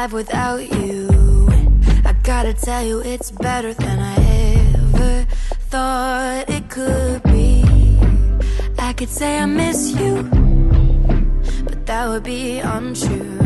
survive without you. I gotta tell you, it's better than I ever thought it could be. I could say I miss you, but that would be untrue.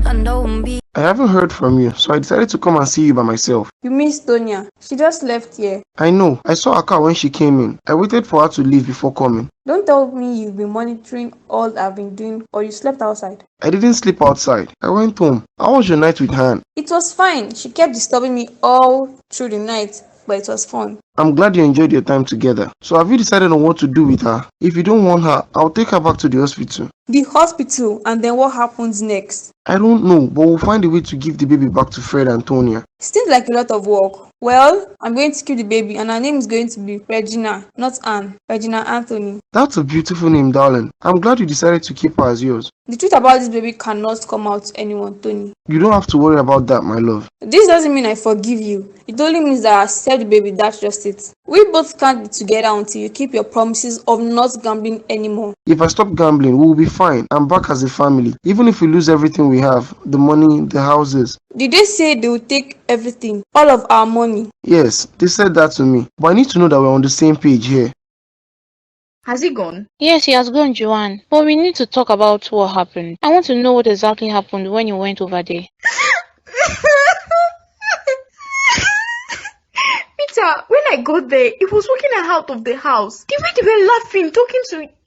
I know I'm being. I haven't heard from you, so I decided to come and see you by myself. You miss Tonya. She just left here. I know. I saw her car when she came in. I waited for her to leave before coming. Don't tell me you've been monitoring all I've been doing or you slept outside. I didn't sleep outside. I went home. How was your night with Han? It was fine. She kept disturbing me all through the night, but it was fun. I'm glad you enjoyed your time together. So have you decided on what to do with her? If you don't want her, I'll take her back to the hospital. The hospital, and then what happens next? I don't know, but we'll find a way to give the baby back to Fred and Tonya. Seems like a lot of work. Well, I'm going to keep the baby and her name is going to be Regina, not Anne. Regina Anthony. That's a beautiful name, darling. I'm glad you decided to keep her as yours. The truth about this baby cannot come out to anyone, Tony. You don't have to worry about that, my love. This doesn't mean I forgive you. It only means that I accept the baby, that's just it. We both can't be together until you keep your promises of not gambling anymore. If I stop gambling, we'll be fine. I'm back as a family. Even if we lose everything we have, the money, the houses. Did they say they will take everything? All of our money? Yes, they said that to me. But I need to know that we're on the same page here. Has he gone? Yes, he has gone, Joanne. But we need to talk about what happened. I want to know what exactly happened when you went over there. Peter, when I got there, he was walking out of the house. The way they were laughing, talking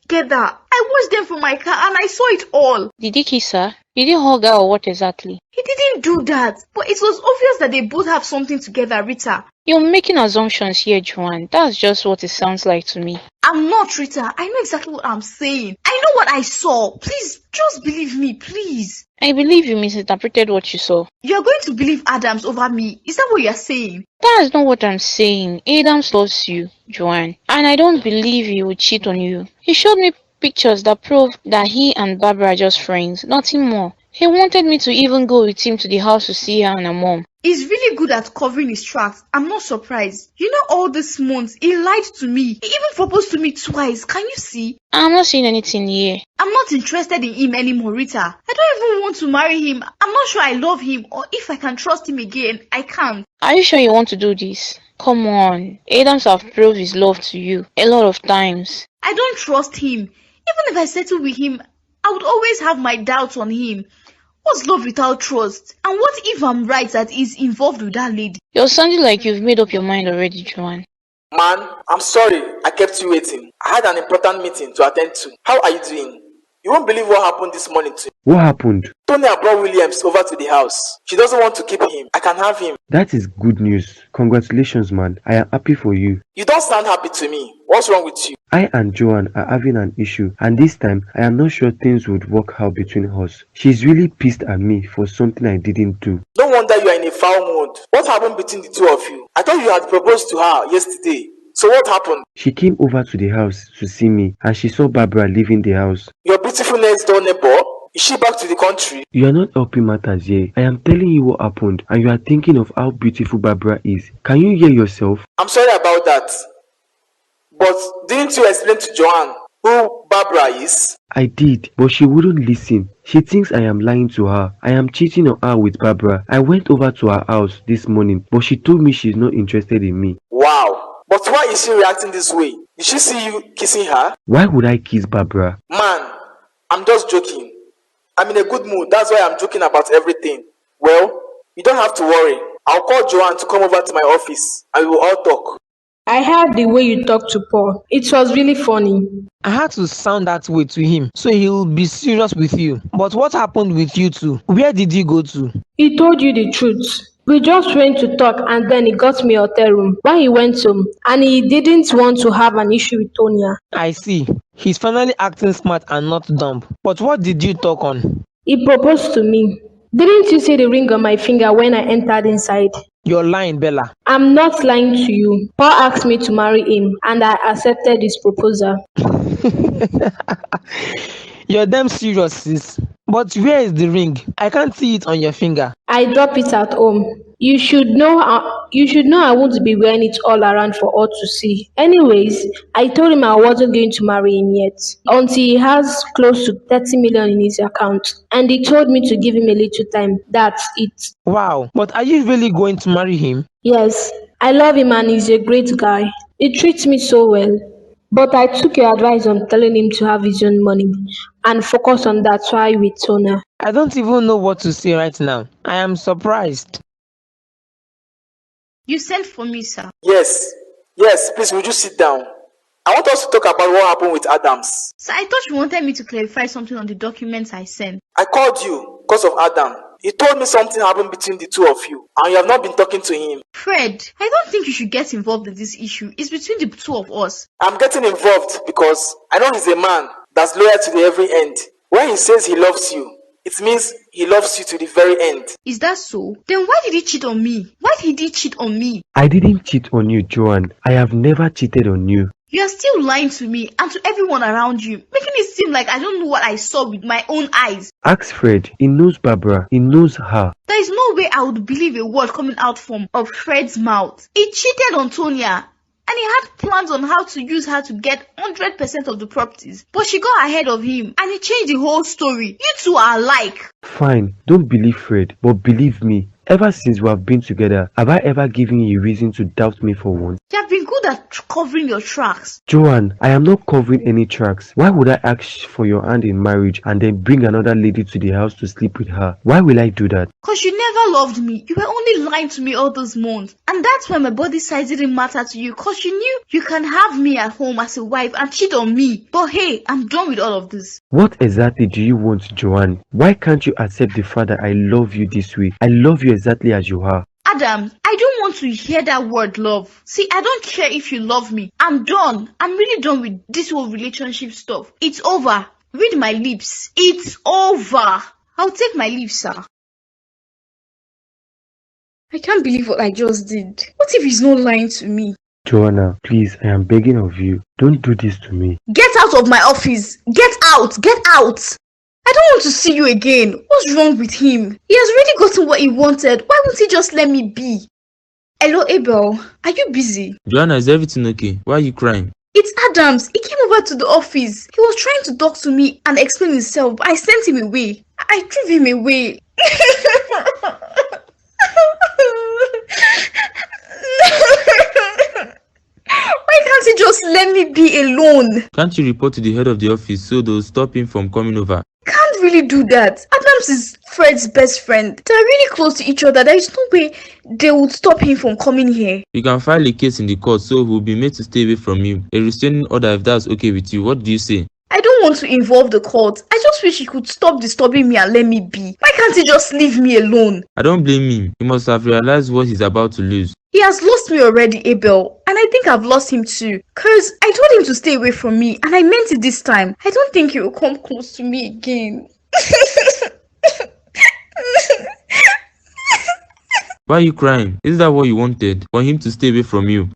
together. I watched them from my car and I saw it all. Did he kiss her? Did he hug her or what exactly? He didn't do that. But it was obvious that they both have something together, Rita. You're making assumptions here, Joanne. That's just what it sounds like to me. I'm not, Rita. I know exactly what I'm saying. I know what I saw. Please, just believe me, please. I believe you misinterpreted what you saw. You're going to believe Adams over me. Is that what you're saying? That is not what I'm saying. Adams loves you, Joanne. And I don't believe he would cheat on you. He showed me pictures that prove that he and Barbara are just friends, nothing more. He wanted me to even go with him to the house to see her and her mom. He's really good at covering his tracks. I'm not surprised. You know, all these months, he lied to me. He even proposed to me twice. Can you see? I'm not seeing anything here. I'm not interested in him anymore, Rita. I don't even want to marry him. I'm not sure I love him or if I can trust him again. I can't. Are you sure you want to do this? Come on. Adams have proved his love to you a lot of times. I don't trust him. Even if I settle with him, I would always have my doubts on him. What's love without trust? And what if I'm right that he's involved with that lady? You're sounding like you've made up your mind already, Joanne. Man, I'm sorry I kept you waiting. I had an important meeting to attend to. How are you doing? You won't believe what happened this morning to me. What happened? Tonya brought Williams over to the house. She doesn't want to keep him. I can have him. That is good news. Congratulations, man. I am happy for you. You don't sound happy to me. What's wrong with you? I and Joanne are having an issue, and this time I am not sure things would work out between us. She's really pissed at me for something I didn't do. No wonder you are in a foul mood. What happened between the two of you? I thought you had proposed to her yesterday. So what happened? She came over to the house to see me, and she saw Barbara leaving the house. Your beautiful next door neighbor? Is she back to the country? You are not helping matters here. I am telling you what happened, and you are thinking of how beautiful Barbara is. Can you hear yourself? I'm sorry about that. But didn't you explain to Joanne who Barbara is? I did, but she wouldn't listen. She thinks I am lying to her. I am cheating on her with Barbara. I went over to her house this morning, but she told me she's not interested in me. Wow. But why is she reacting this way? Did she see you kissing her? Why would I kiss Barbara? Man, I'm just joking. I'm in a good mood. That's why I'm joking about everything. Well, you don't have to worry. I'll call Joanne to come over to my office and we will all talk. I heard the way you talked to Paul. It was really funny. I had to sound that way to him, so he'll be serious with you. But what happened with you two? Where did you go to? He told you the truth. We just went to talk and then he got me a hotel room when he went home and he didn't want to have an issue with Tonya. I see. He's finally acting smart and not dumb. But what did you talk on? He proposed to me. Didn't you see the ring on my finger when I entered inside? You're lying, Bella. I'm not lying to you. Paul asked me to marry him and I accepted his proposal. You're damn serious, sis. But where is the ring? I can't see it on your finger. I drop it at home. You should know You should know I won't be wearing it all around for all to see. Anyways, I told him I wasn't going to marry him yet until he has close to 30 million in his account. And he told me to give him a little time. That's it. Wow, but are you really going to marry him? Yes, I love him and he's a great guy. He treats me so well. But I took your advice on telling him to have his own money and focus on that while with Tonya. I don't even know what to say right now. I am surprised. You sent for me, sir. Yes, please, would you sit down? I want us to talk about what happened with Adams. Sir, I thought you wanted me to clarify something on the documents I sent. I called you because of Adam. He told me something happened between the two of you, and you have not been talking to him. Fred, I don't think you should get involved in this issue. It's between the two of us. I'm getting involved because I know he's a man that's loyal to the every end. When he says he loves you, it means he loves you to the very end. Is that so? Then why did he cheat on me? Why did he cheat on me? I didn't cheat on you, Joanne. I have never cheated on you. You are still lying to me and to everyone around you, making it seem like I don't know what I saw with my own eyes. Ask Fred. He knows Barbara. He knows her. There is no way I would believe a word coming out of Fred's mouth. He cheated on Tonya. And he had plans on how to use her to get 100% of the properties. But she got ahead of him and he changed the whole story. You two are alike. Fine, don't believe Fred, but believe me, ever since we have been together, have I ever given you a reason to doubt me for once? You have been good at covering your tracks. Joanne, I am not covering any tracks. Why would I ask for your hand in marriage and then bring another lady to the house to sleep with her? Why will I do that? Cause you never loved me. You were only lying to me all those months. And that's why my body size didn't matter to you. Cause you knew you can have me at home as a wife and cheat on me. But hey, I'm done with all of this. What exactly do you want, Joanne? Why can't you accept the fact that I love you this way? I love you exactly as you are. Adam, I don't want to hear that word love. See, I don't care if you love me. I'm done. I'm really done with this whole relationship stuff. It's over. Read my lips. It's over. I'll take my leave, sir. I can't believe what I just did. What if he's not lying to me? Joanna, please, I am begging of you. Don't do this to me. Get out of my office! Get out! Get out! I don't want to see you again. What's wrong with him? He has already gotten what he wanted. Why won't he just let me be? Hello, Abel. Are you busy? Joanna, is everything okay? Why are you crying? It's Adams. He came over to the office. He was trying to talk to me and explain himself, but I sent him away. I drove him away. Why can't he just let me be alone? Can't you report to the head of the office so they'll stop him from coming over? Can't really do that. Adams is Fred's best friend. They're really close to each other. There is no way they would stop him from coming here. You can file a case in the court so he'll be made to stay away from you. A restraining order if that's okay with you. What do you say? I don't want to involve the court. I just wish he could stop disturbing me and let me be. Why can't he just leave me alone? I don't blame him. He must have realized what he's about to lose. He has lost me already, Abel. And I think I've lost him too. Cause I told him to stay away from me and I meant it this time. I don't think he will come close to me again. Why are you crying? Is that what you wanted? For him to stay away from you?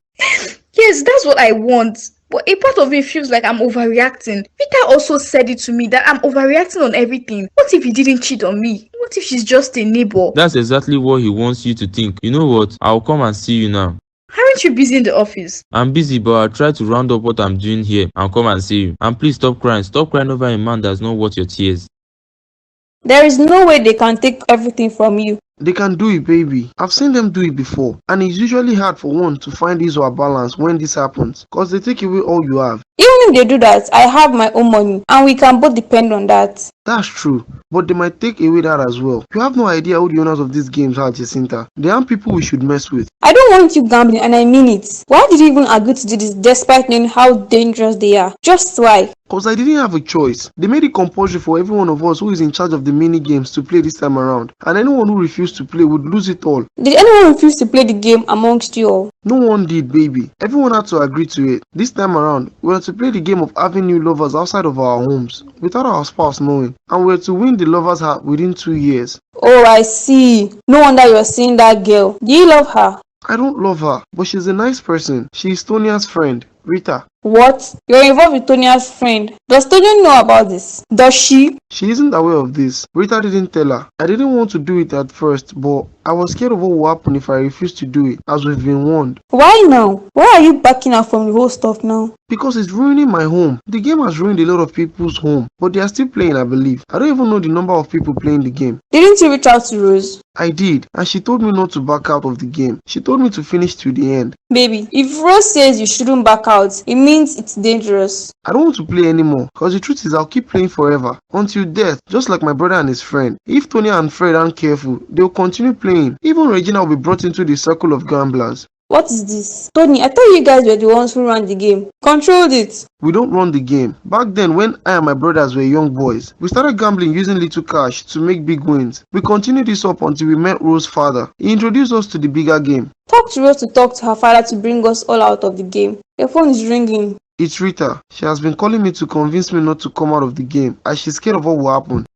Yes, that's what I want. But a part of me feels like I'm overreacting. Peter also said it to me that I'm overreacting on everything. What if he didn't cheat on me? What if she's just a neighbor? That's exactly what he wants you to think. You know what? I'll come and see you now. Aren't you busy in the office? I'm busy, but I'll try to round up what I'm doing here and come and see you. And please stop crying. Stop crying over a man that's not worth your tears. There is no way they can take everything from you. They can do it, baby. I've seen them do it before. And it's usually hard for one to find his or her balance when this happens. Cause they take away all you have. Even if they do that, I have my own money. And we can both depend on that. That's true. But they might take away that as well. You have no idea who the owners of these games are, Jacinta. They aren't people we should mess with. I don't want you gambling and I mean it. Why did you even agree to do this despite knowing how dangerous they are? Just why? Cause I didn't have a choice. They made it compulsory for every one of us who is in charge of the mini games to play this time around. And anyone who refused to play would lose it all. Did anyone refuse to play the game amongst you all? No one did, baby. Everyone had to agree to it. This time around, we were to play the game of having new lovers outside of our homes, without our spouse knowing. And we were to win the lover's heart within 2 years. Oh, I see. No wonder you're seeing that girl. Do you love her? I don't love her, but she's a nice person. She is Tonia's friend. Rita. What? You're involved with Tonia's friend. Does Tonya know about this? Does she? She isn't aware of this. Rita didn't tell her. I didn't want to do it at first, but I was scared of what would happen if I refused to do it, as we've been warned. Why now? Why are you backing out from the whole stuff now? Because it's ruining my home. The game has ruined a lot of people's home, but they are still playing, I believe. I don't even know the number of people playing the game. Didn't you reach out to Rose? I did, and she told me not to back out of the game. She told me to finish to the end. Baby, if Rose says you shouldn't back out, it means it's dangerous. I don't want to play anymore, cause the truth is I'll keep playing forever, until death, just like my brother and his friend. If Tony and Fred aren't careful, they'll continue playing. Even Regina will be brought into the circle of gamblers. What is this? Tony, I thought you guys were the ones who ran the game. Controlled it. We don't run the game. Back then, when I and my brothers were young boys, we started gambling using little cash to make big wins. We continued this up until we met Rose's father. He introduced us to the bigger game. Talk to Rose to talk to her father to bring us all out of the game. Your phone is ringing. It's Rita. She has been calling me to convince me not to come out of the game, as she's scared of what will happen.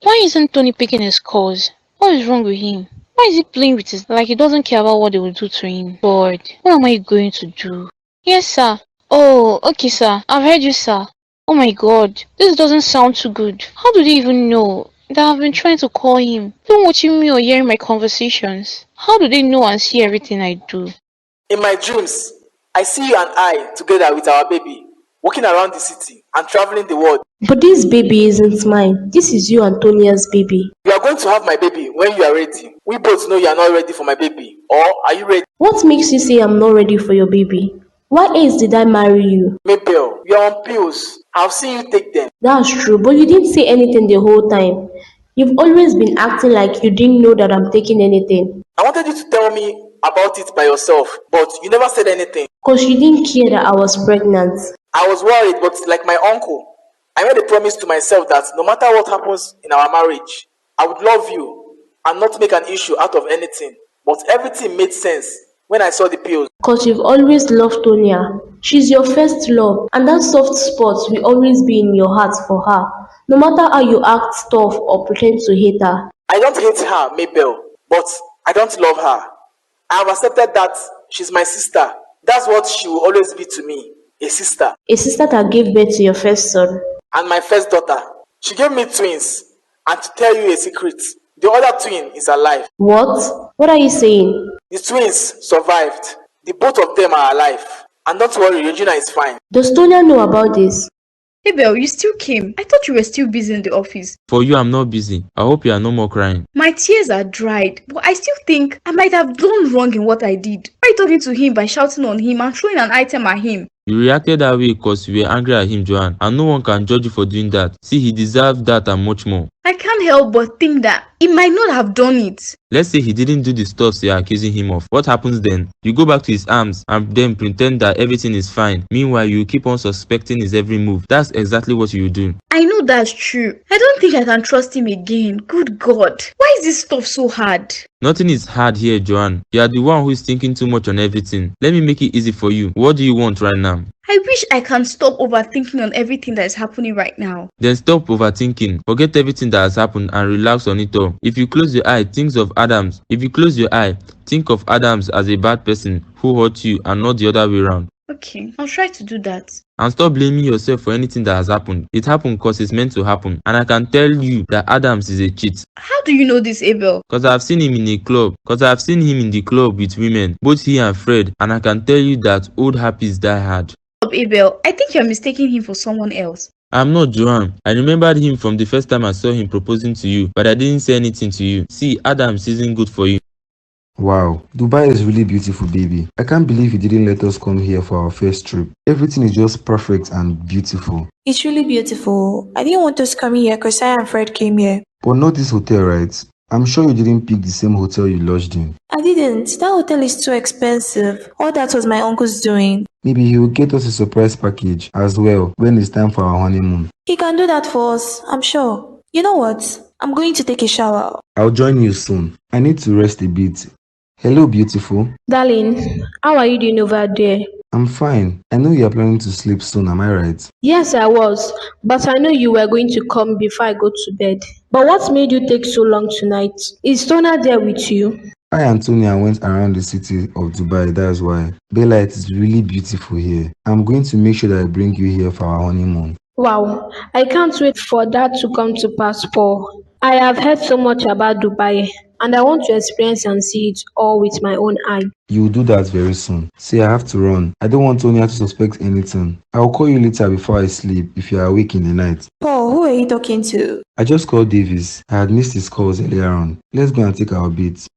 Why isn't Tony picking his calls? What is wrong with him? Why is he playing with his like he doesn't care about what they will do to him? God, what am I going to do? Yes, sir. Oh, okay, sir. I've heard you, sir. Oh my God, this doesn't sound too good. How do they even know that I've been trying to call him? Don't watching me or hearing my conversations. How do they know and see everything I do? In my dreams, I see you and I together with our baby, walking around the city and traveling the world. But this baby isn't mine. This is you and Tonia's baby. You are going to have my baby when you are ready. We both know you are not ready for my baby. Or are you ready? What makes you say I'm not ready for your baby? Why else did I marry you? Mabel, you are on pills. I've seen you take them. That's true, but you didn't say anything the whole time. You've always been acting like you didn't know that I'm taking anything. I wanted you to tell me about it by yourself, but you never said anything. Because you didn't care that I was pregnant. I was worried, but like my uncle, I made a promise to myself that no matter what happens in our marriage, I would love you and not make an issue out of anything. But everything made sense when I saw the pills. Because you've always loved Tonia. She's your first love, and that soft spot will always be in your heart for her, no matter how you act tough or pretend to hate her. I don't hate her, Mabel, but I don't love her. I have accepted that she's my sister. That's what she will always be to me, a sister. A sister that gave birth to your first son. And my first daughter. She gave me twins. And to tell you a secret, the other twin is alive. What? What are you saying? The twins survived. The both of them are alive. And don't worry, Regina is fine. Does Tonya know about this? Abel, you still came. I thought you were still busy in the office. For you, I'm not busy. I hope you are no more crying. My tears are dried, but I still think I might have done wrong in what I did. By talking to him, by shouting on him and throwing an item at him. You reacted that way because you were angry at him, Joanne, and no one can judge you for doing that. See, he deserves that and much more. I can't help but think that he might not have done it. Let's say he didn't do the stuff you're accusing him of. What happens then? You go back to his arms and then pretend that everything is fine. Meanwhile, you keep on suspecting his every move. That's exactly what you do. I know that's true. I don't think I can trust him again. Good God. Why is this stuff so hard? Nothing is hard here, Joanne. You are the one who is thinking too much on everything. Let me make it easy for you. What do you want right now? I wish I can stop overthinking on everything that is happening right now. Then stop overthinking. Forget everything that has happened and relax on it all. If you close your eye, think of Adams. If you close your eye, think of Adams as a bad person who hurt you and not the other way around. Okay, I'll try to do that. And stop blaming yourself for anything that has happened. It happened because it's meant to happen. And I can tell you that Adams is a cheat. How do you know this, Abel? Because I've seen him in a club. Because I've seen him in the club with women, both he and Fred. And I can tell you that old Happy's die hard. Abel, I think you're mistaking him for someone else. I'm not Joanne. I remembered him from the first time I saw him proposing to you, but I didn't say anything to you. See, Adams isn't good for you. Wow, Dubai is really beautiful, baby. I can't believe you didn't let us come here for our first trip. Everything is just perfect and beautiful. It's really beautiful. I didn't want us coming here because I and Fred came here. But not this hotel, right? I'm sure you didn't pick the same hotel you lodged in. I didn't. That hotel is too expensive. All that was my uncle's doing. Maybe he will get us a surprise package as well when it's time for our honeymoon. He can do that for us, I'm sure. You know what? I'm going to take a shower. I'll join you soon. I need to rest a bit. Hello, beautiful. Darling, how are you doing over there? I'm fine. I know you are planning to sleep soon, am I right? Yes, I was. But I know you were going to come before I go to bed. But what made you take so long tonight? Is Tona there with you? I and Tonya went around the city of Dubai, that's why. Bella, it is really beautiful here. I'm going to make sure that I bring you here for our honeymoon. Wow, I can't wait for that to come to pass, Paul. I have heard so much about Dubai and I want to experience and see it all with my own eye. You will do that very soon. See, I have to run. I don't want Tonya to suspect anything. I will call you later before I sleep if you are awake in the night. Paul, who are you talking to? I just called Davis. I had missed his calls earlier on. Let's go and take our beats.